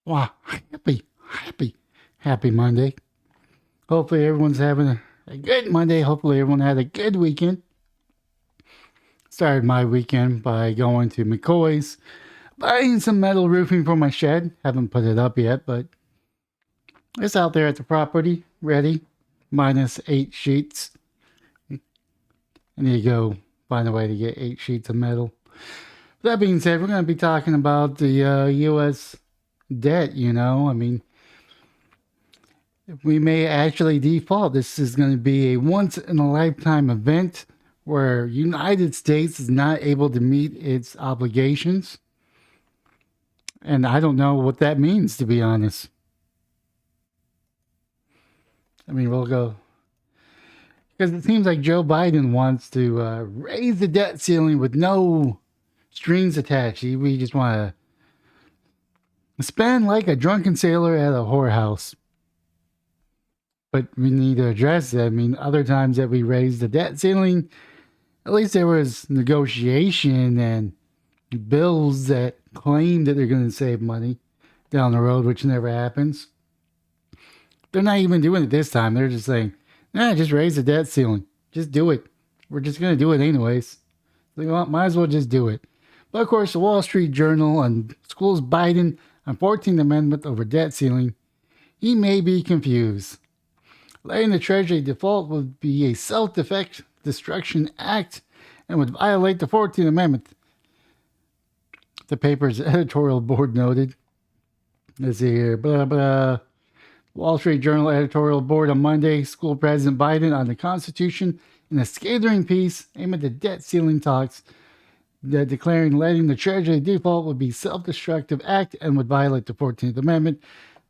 Wow, happy Monday. Hopefully everyone's having a good Monday. Hopefully everyone had a good weekend. Started my weekend by going to McCoy's, buying some metal roofing for my shed. Haven't put it up yet, but it's out there at the property, ready, minus 8 sheets. I need to go find a way to get 8 sheets of metal. That being said, we're going to be talking about the U.S. debt. We may actually default. This is going to be a once in a lifetime event where United States is not able to meet its obligations. And I don't know what that means, to be honest. We'll go because it seems like Joe Biden wants to raise the debt ceiling with no strings attached. We just want to spend like a drunken sailor at a whorehouse. But we need to address that. Other times that we raised the debt ceiling, at least there was negotiation and bills that claim that they're going to save money down the road, which never happens. They're not even doing it this time. They're just saying, nah, just raise the debt ceiling. Just do it. We're just going to do it anyways. Might as well just do it. But of course, the Wall Street Journal schools Biden on 14th Amendment over debt ceiling. He may be confused. Letting the Treasury default would be a self-destruction act and would violate the 14th Amendment. The paper's editorial board noted. Let's see here. Blah, blah. Wall Street Journal editorial board on Monday. School President Biden on the Constitution in a scathing piece aimed at the debt ceiling talks, declaring letting the Treasury default would be self-destructive act and would violate the 14th Amendment.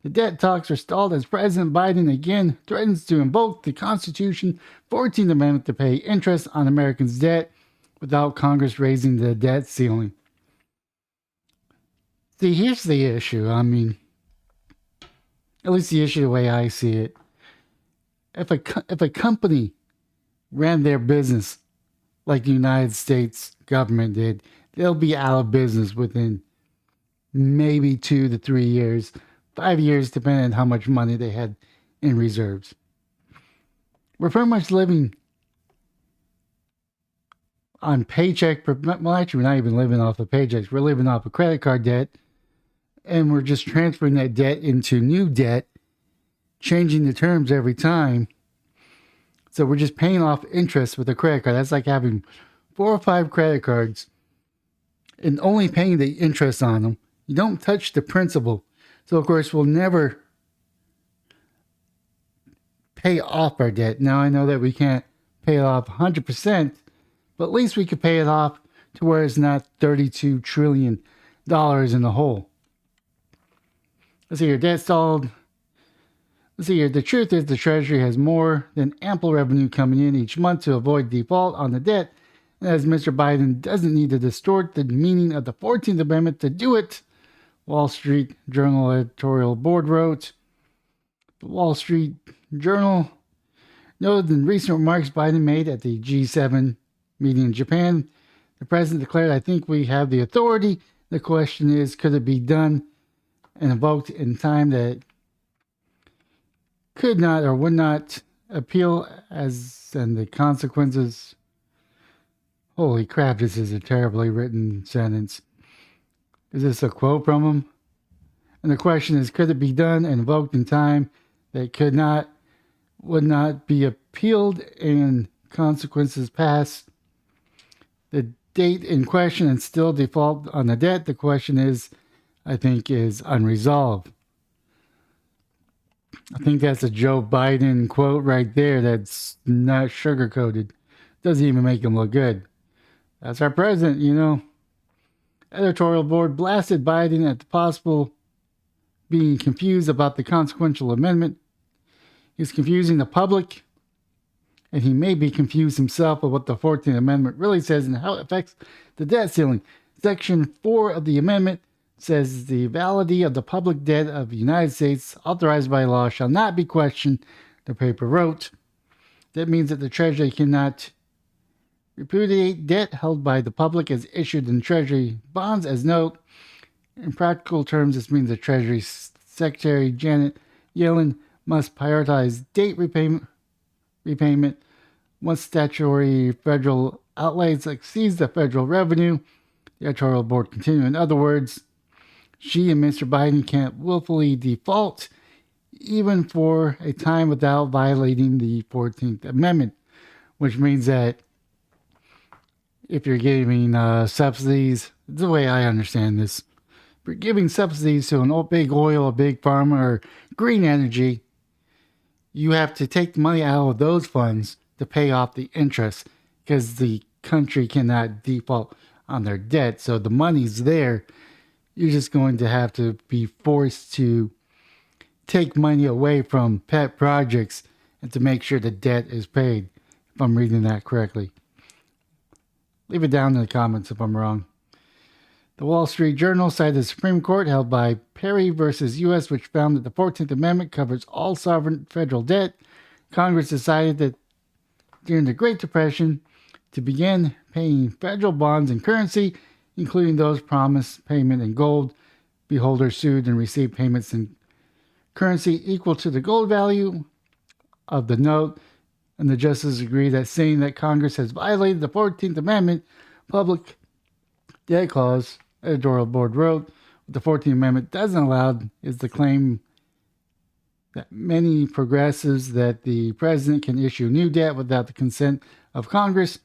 The debt talks are stalled as President Biden again threatens to invoke the Constitution 14th Amendment to pay interest on Americans' debt without Congress raising the debt ceiling. See, here's the issue. At least the issue the way I see it. If a company ran their business like the United States government did, they'll be out of business within maybe 2 to 3 years. 5 years, depending on how much money they had in reserves. We're pretty much living on paycheck. Well, actually, we're not even living off of paychecks. We're living off of credit card debt, and we're just transferring that debt into new debt, changing the terms every time. So we're just paying off interest with a credit card. That's like having 4 or 5 credit cards and only paying the interest on them. You don't touch the principal. So, of course, we'll never pay off our debt. Now, I know that we can't pay it off 100%, but at least we could pay it off to where it's not $32 trillion in the hole. Let's see here. Debt stalled. Let's see here. The truth is the Treasury has more than ample revenue coming in each month to avoid default on the debt. And as Mr. Biden doesn't need to distort the meaning of the 14th Amendment to do it, Wall Street Journal editorial board wrote. The Wall Street Journal noted in recent remarks Biden made at the G7 meeting in Japan, the president declared, I think we have the authority. The question is, could it be done and invoked in time that could not or would not appeal and the consequences. Holy crap, this is a terribly written sentence. Is this a quote from him? And the question is, could it be done and invoked in time that would not be appealed and consequences pass? The date in question and still default on the debt. The question is, I think, is unresolved. I think that's a Joe Biden quote right there that's not sugar-coated. Doesn't even make him look good. That's our president, Editorial board blasted Biden at the possible being confused about the consequential amendment. He's confusing the public, and he may be confused himself of what the 14th Amendment really says and how it affects the debt ceiling. Section 4 of the amendment says the validity of the public debt of the United States authorized by law shall not be questioned, the paper wrote. That means that the Treasury cannot repudiate debt held by the public as issued in Treasury bonds as note In practical terms, this means the Treasury Secretary Janet Yellen must prioritize repayment once statutory federal outlays exceeds the federal revenue. The editorial board continued. In other words, she and Mr. Biden can't willfully default even for a time without violating the 14th Amendment, which means that if you're giving subsidies, the way I understand this, if you're giving subsidies to an big oil, a big pharma, or green energy, you have to take the money out of those funds to pay off the interest because the country cannot default on their debt. So the money's there. You're just going to have to be forced to take money away from pet projects and to make sure the debt is paid, if I'm reading that correctly. Leave it down in the comments if I'm wrong. The Wall Street Journal cited the Supreme Court held by Perry versus U.S., which found that the 14th Amendment covers all sovereign federal debt. Congress decided that during the Great Depression to begin paying federal bonds in currency, including those promised payment in gold. Beholders sued and received payments in currency equal to the gold value of the note, and the justices agree that saying that Congress has violated the 14th Amendment public debt clause, editorial board wrote, what the 14th Amendment doesn't allow is the claim that many progressives that the president can issue new debt without the consent of Congress.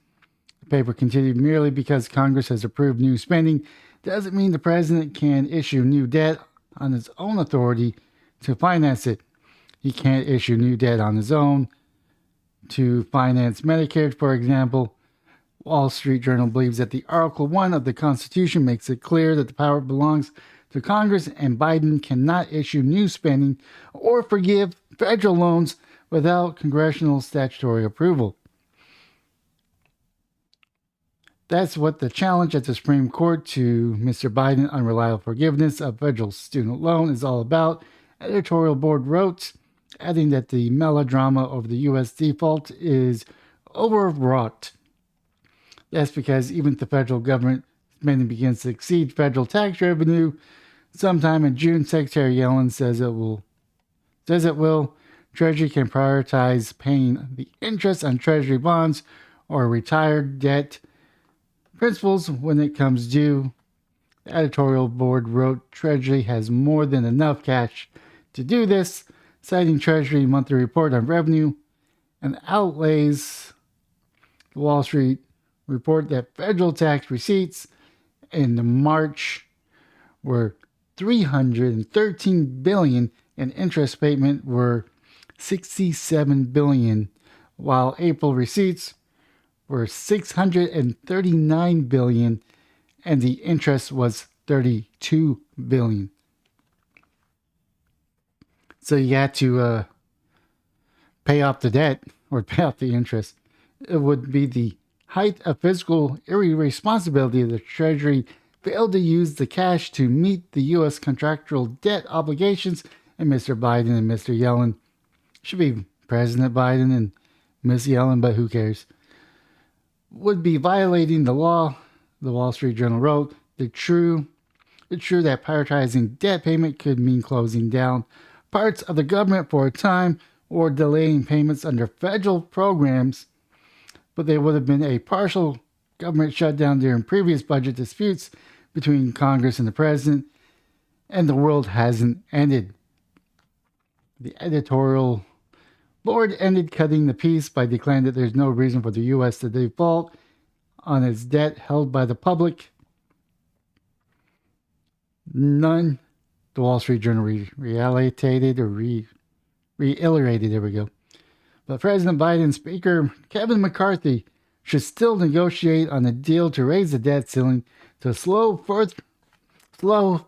The paper continued, merely because Congress has approved new spending doesn't mean the president can issue new debt on his own authority to finance it. He can't issue new debt on his own to finance Medicare, for example. Wall Street Journal believes that the Article 1 of the Constitution makes it clear that the power belongs to Congress, and Biden cannot issue new spending or forgive federal loans without congressional statutory approval. That's what the challenge at the Supreme Court to Mr. Biden unreliable forgiveness of federal student loan is all about. Editorial board wrote, adding that the melodrama over the U.S. default is overwrought. That's because even if the federal government spending begins to exceed federal tax revenue, sometime in June, Secretary Yellen says it will. Treasury can prioritize paying the interest on Treasury bonds or retired debt principals when it comes due. The editorial board wrote Treasury has more than enough cash to do this, citing Treasury monthly report on revenue and outlays. The Wall Street report that federal tax receipts in March were $313 billion and interest payment were $67 billion, while April receipts were $639 billion and the interest was $32 billion. So you had to pay off the debt or pay off the interest. It would be the height of fiscal irresponsibility of the Treasury failed to use the cash to meet the U.S. contractual debt obligations, and Mr. Biden and Mr. Yellen, should be President Biden and Ms. Yellen, but who cares, would be violating the law. The Wall Street Journal wrote, it's true that prioritizing debt payment could mean closing down parts of the government for a time or delaying payments under federal programs, but there would have been a partial government shutdown during previous budget disputes between Congress and the president, and the world hasn't ended. The editorial board ended cutting the piece by declaring that there's no reason for the U.S. to default on its debt held by the public. None. The Wall Street Journal reiterated, there we go. But President Biden Speaker Kevin McCarthy should still negotiate on a deal to raise the debt ceiling to slow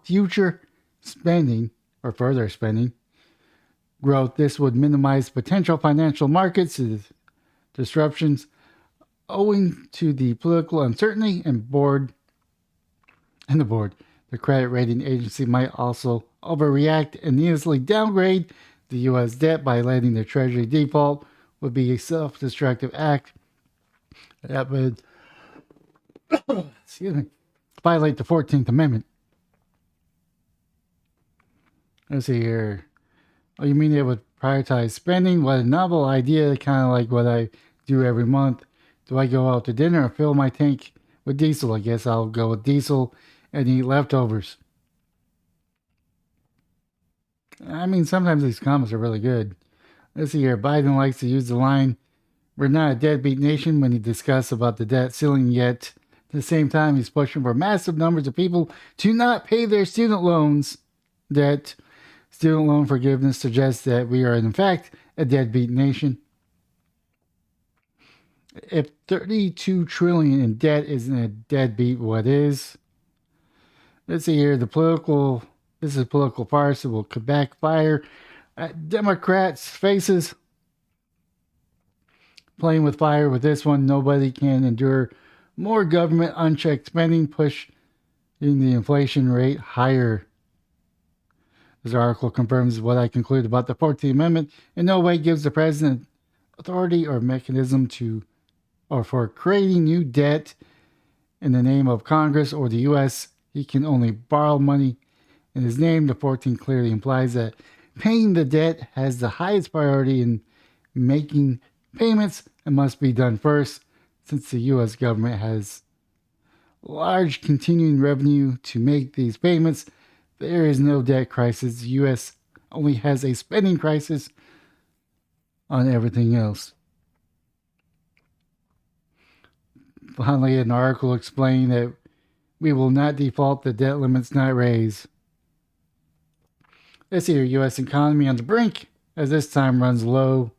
future spending or further spending growth. This would minimize potential financial markets disruptions owing to the political uncertainty and the board. The credit rating agency might also overreact and needlessly downgrade the U.S. debt by letting the Treasury default would be a self-destructive act that would violate the 14th Amendment. Let's see here. Oh, you mean it would prioritize spending? What a novel idea, kind of like what I do every month. Do I go out to dinner or fill my tank with diesel? I guess I'll go with diesel and eat leftovers. I mean, sometimes these comments are really good. Let's see here. Biden likes to use the line, "We're not a deadbeat nation," when he discusses about the debt ceiling, yet at the same time, he's pushing for massive numbers of people to not pay their student loans debt. Student loan forgiveness suggests that we are, in fact, a deadbeat nation. If 32 trillion in debt isn't a deadbeat, what is? Let's see here. This is a political farce. It will backfire at Democrats' faces. Playing with fire with this one. Nobody can endure more government unchecked spending, pushing the inflation rate higher. This article confirms what I concluded about the 14th Amendment. In no way gives the president authority or mechanism to or for creating new debt in the name of Congress or the U.S. He can only borrow money in his name. The 14th clearly implies that paying the debt has the highest priority in making payments and must be done first, since the U.S. government has large continuing revenue to make these payments. There is no debt crisis. The U.S. only has a spending crisis on everything else. Finally, an article explaining that we will not default, the debt limit's not raised. This year, U.S. economy on the brink, as this time runs low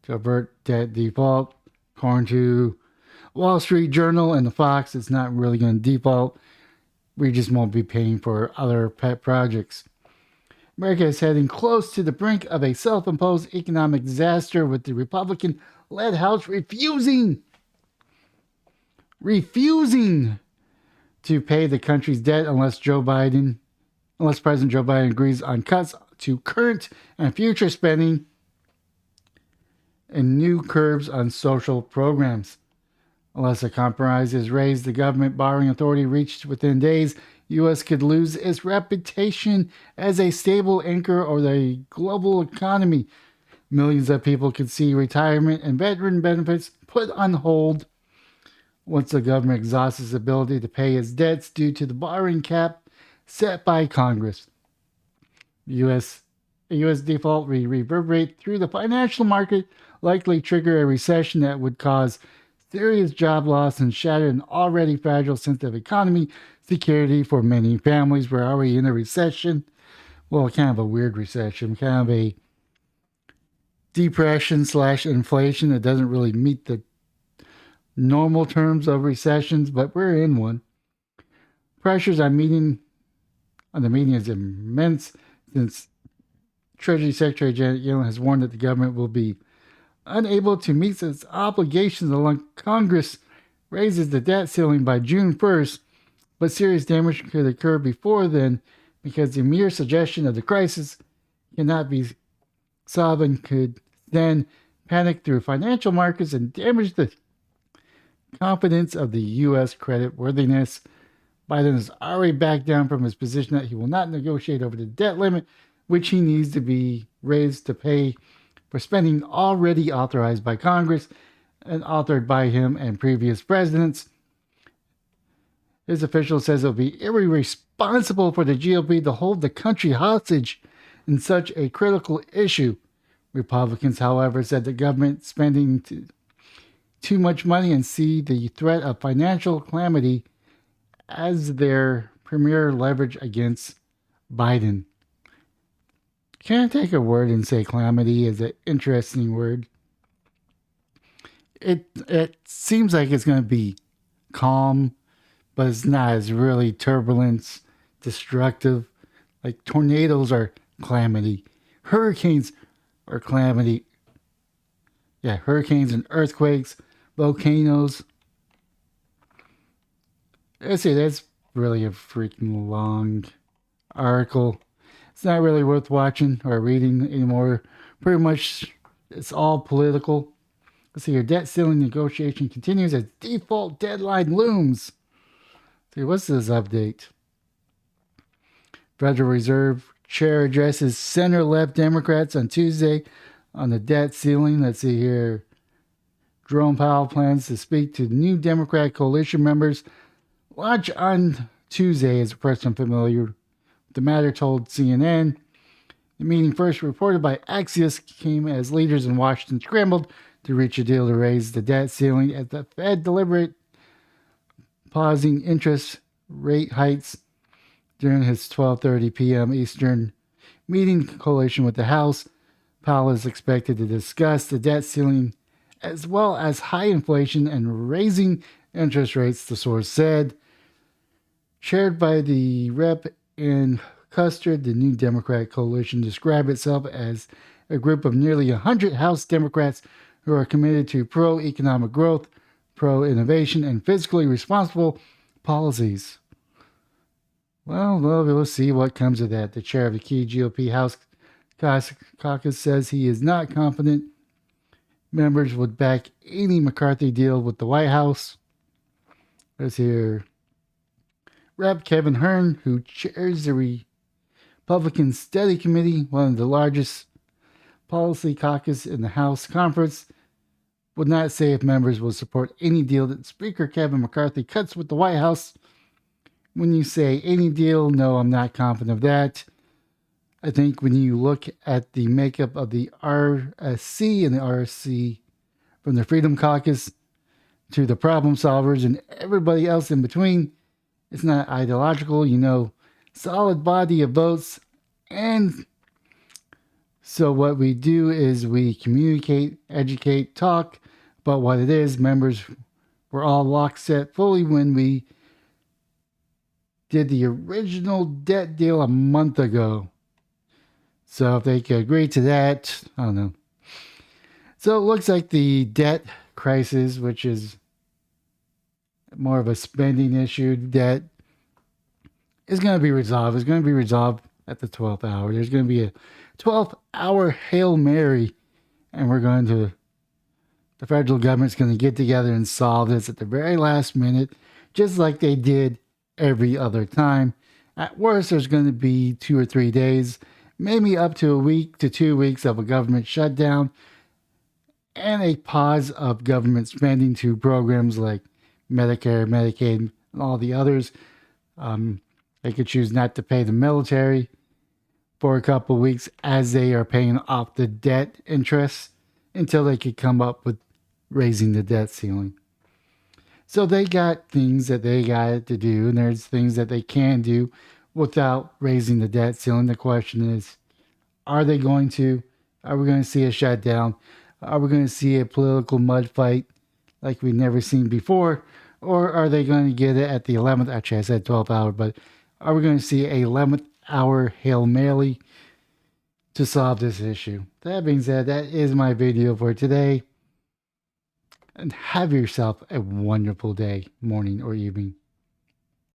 to avert debt default. According to Wall Street Journal and the Fox, it's not really going to default. We just won't be paying for other pet projects. America is heading close to the brink of a self-imposed economic disaster, with the Republican-led House refusing to pay the country's debt unless President Joe Biden agrees on cuts to current and future spending and new curbs on social programs. Unless a compromise is raised, the government borrowing authority reached within days, U.S. could lose its reputation as a stable anchor of the global economy. Millions of people could see retirement and veteran benefits put on hold once the government exhausts its ability to pay its debts due to the borrowing cap set by Congress. U.S. default will reverberate through the financial market, likely trigger a recession that would cause serious job loss and shatter an already fragile sense of economy security for many families. We're already in a recession. Well, kind of a weird recession, kind of a depression / inflation that doesn't really meet the normal terms of recessions, but we're in one. Pressures on the media is immense, since Treasury Secretary Janet Yellen has warned that the government will be unable to meet its obligations unless Congress raises the debt ceiling by June 1st, but serious damage could occur before then, because the mere suggestion of the crisis cannot be solved and could then panic through financial markets and damage the confidence of the U.S. credit worthiness. Biden has already backed down from his position that he will not negotiate over the debt limit, which he needs to be raised to pay for spending already authorized by Congress and authored by him and previous presidents. His official says it will be irresponsible for the GOP to hold the country hostage in such a critical issue. Republicans, however, said the government spending too much money and see the threat of financial calamity as their premier leverage against Biden. Can I take a word and say calamity is an interesting word? It seems like it's going to be calm, but it's not. It's really turbulence, destructive. Like tornadoes are calamity. Hurricanes are calamity. Yeah, hurricanes and earthquakes, volcanoes. Let's see, that's really a freaking long article. It's not really worth watching or reading anymore. Pretty much, it's all political. Let's see, your debt ceiling negotiation continues as default deadline looms. See, what's this update? Federal Reserve chair addresses center-left Democrats on Tuesday on the debt ceiling. Let's see here. Jerome Powell plans to speak to new Democrat coalition members. Launch on Tuesday, as a person familiar with the matter told CNN. The meeting, first reported by Axios, came as leaders in Washington scrambled to reach a deal to raise the debt ceiling as the Fed deliberate pausing interest rate hikes during his 12:30 p.m. Eastern meeting coalition with the House. Powell is expected to discuss the debt ceiling as well as high inflation and raising interest rates, the source said. Chaired by the rep in Custer, the new Democrat coalition described itself as a group of nearly 100 House Democrats who are committed to pro-economic growth, pro-innovation, and fiscally responsible policies. Well, we'll see what comes of that. The chair of the key GOP House caucus says he is not confident members would back any McCarthy deal with the White House. Let's hear Rep. Kevin Hern, who chairs the Republican Study Committee, one of the largest policy caucus in the House conference, would not say if members will support any deal that Speaker Kevin McCarthy cuts with the White House. When you say any deal, no, I'm not confident of that. I think when you look at the makeup of the RSC and the RSC, from the Freedom Caucus to the problem solvers and everybody else in between, it's not ideological, solid body of votes. And so what we do is we communicate, educate, talk about what it is. Members were all lockstep fully when we did the original debt deal a month ago. So if they could agree to that, I don't know. So it looks like the debt crisis, which is more of a spending issue, debt, is going to be resolved. It's going to be resolved at the 12th hour. There's going to be a 12th hour Hail Mary, and the federal government's going to get together and solve this at the very last minute, just like they did every other time. At worst, there's going to be 2 or 3 days, maybe up to a week to 2 weeks of a government shutdown and a pause of government spending to programs like Medicare, Medicaid, and all the others. They could choose not to pay the military for a couple of weeks as they are paying off the debt interest until they could come up with raising the debt ceiling. So they got things that they got to do, and there's things that they can do without raising the debt ceiling. The question is, are they going to? Are we going to see a shutdown? Are we going to see a political mud fight like we've never seen before? Or are they going to get it at the 11th? Actually, I said 12th hour, but are we going to see a 11th hour Hail Mary to solve this issue? That being said, that is my video for today. And have yourself a wonderful day, morning, or evening.